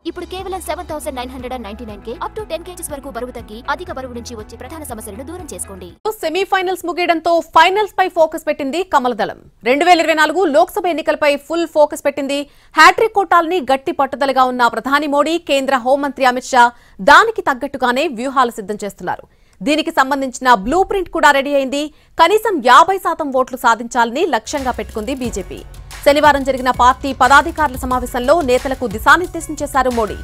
ఇప్పుడు కేవలం 7999కే up to 10 kgs వరకు బరువు తగ్గి అధిక బరువు నుంచి వచ్చే ప్రధాన సమస్యలను దూరం చేసుకోండి. సెమీఫైనల్స్ ముగియడంతో ఫైనల్స్ పై ఫోకస్ పెట్టింది కమల దళం. 2024 లోక్సభ ఎన్నికలపై ఫుల్ ఫోకస్ పెట్టింది. హ్యాట్రిక్ కొట్టాలని గట్టి పట్టుదలగా ఉన్న ప్రధాని మోడీ, కేంద్ర హోంమంత్రి అమిత్ షా దానికి తగ్గట్టుగానే వ్యూహాలు సిద్ధం చేస్తున్నారు. దీనికి సంబంధించిన బ్లూ ప్రింట్ కూడా రెడీ అయింది. కనీసం 50% ఓట్లు సాధించాలని లక్ష్యంగా పెట్టుకుంది బీజేపీ. శనివారం జరిగిన పార్టీ పదాధికారుల సమావేశంలో నేతలకు దిశానిర్దేశం చేశారు మోడీ.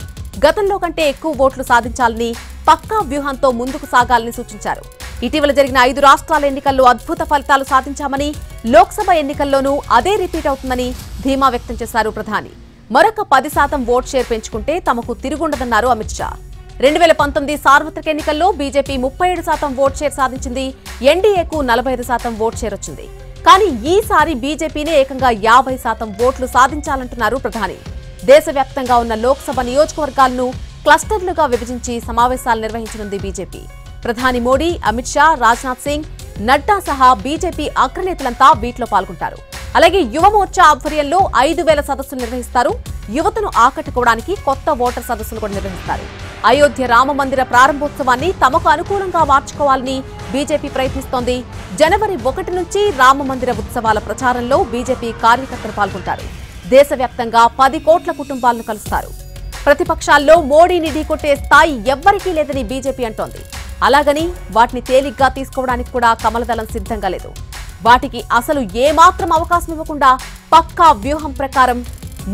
గతంలో కంటే ఎక్కువ ఓట్లు సాధించాలని, పక్కా వ్యూహంతో ముందుకు సాగాలని సూచించారు. ఇటీవల జరిగిన 5 రాష్ట్రాల ఎన్నికల్లో అద్భుత ఫలితాలు సాధించామని, లోక్సభ ఎన్నికల్లోనూ అదే రిపీట్ అవుతుందని ధీమా వ్యక్తం చేశారు ప్రధాని. మరొక 10% ఓట్ షేర్ పెంచుకుంటే తమకు తిరుగుండదన్నారు అమిత్ షా. 2019 సార్వత్రిక ఎన్నికల్లో బీజేపీ 37% ఓట్ షేర్ సాధించింది. ఎన్డీఏకు 45% ఓట్ షేర్ వచ్చింది. కానీ ఈసారి బీజేపీనే ఏకంగా 50% ఓట్లు సాధించాలంటున్నారు ప్రధాని. దేశవ్యాప్తంగా ఉన్న లోక్సభ నియోజకవర్గాలను క్లస్టర్లుగా విభజించి సమావేశాలు నిర్వహించనుంది బీజేపీ. ప్రధాని మోడీ, అమిత్ షా, రాజ్నాథ్ సింగ్, నడ్డా సహా బీజేపీ అగ్రనేతలంతా వీటిలో పాల్గొంటారు. అలాగే యువమోర్చా ఆధ్వర్యంలో 5000 సదస్సులు నిర్వహిస్తారు. యువతను ఆకట్టుకోవడానికి కొత్త ఓటర్ సదస్సులు కూడా నిర్వహిస్తారు. అయోధ్య రామమందిర ప్రారంభోత్సవాన్ని తమకు అనుకూలంగా మార్చుకోవాలని బీజేపీ ప్రయత్నిస్తోంది. జనవరి 1 నుంచి రామమందిర ఉత్సవాల ప్రచారంలో బీజేపీ కార్యకర్తలు పాల్గొంటారు. దేశవ్యాప్తంగా 10 కోట్ల కుటుంబాలను కలుస్తారు. ప్రతిపక్షాల్లో మోడీని ఢీకొట్టే స్థాయి ఎవ్వరికీ లేదని బీజేపీ అంటోంది. అలాగని వాటిని తేలిగ్గా తీసుకోవడానికి కూడా కమలదళం సిద్ధంగా లేదు. వాటికి అసలు ఏమాత్రం అవకాశం ఇవ్వకుండా పక్కా వ్యూహం ప్రకారం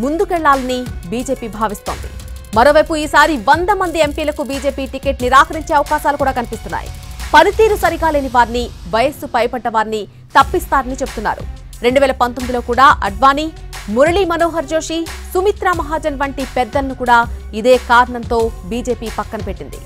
ముందుకెళ్లాలని బీజేపీ భావిస్తోంది. మరోవైపు ఈసారి 100 మంది ఎంపీలకు బీజేపీ టికెట్ నిరాకరించే అవకాశాలు కూడా కనిపిస్తున్నాయి. పనితీరు సరిగా లేని వారిని, వయస్సు పైపడ్డ వారిని తప్పిస్తారని చెబుతున్నారు. 2019లో కూడా అడ్వానీ, మురళీ మనోహర్ జోషి, సుమిత్రా మహాజన్ వంటి పెద్దలను కూడా ఇదే కారణంతో బీజేపీ పక్కన పెట్టింది.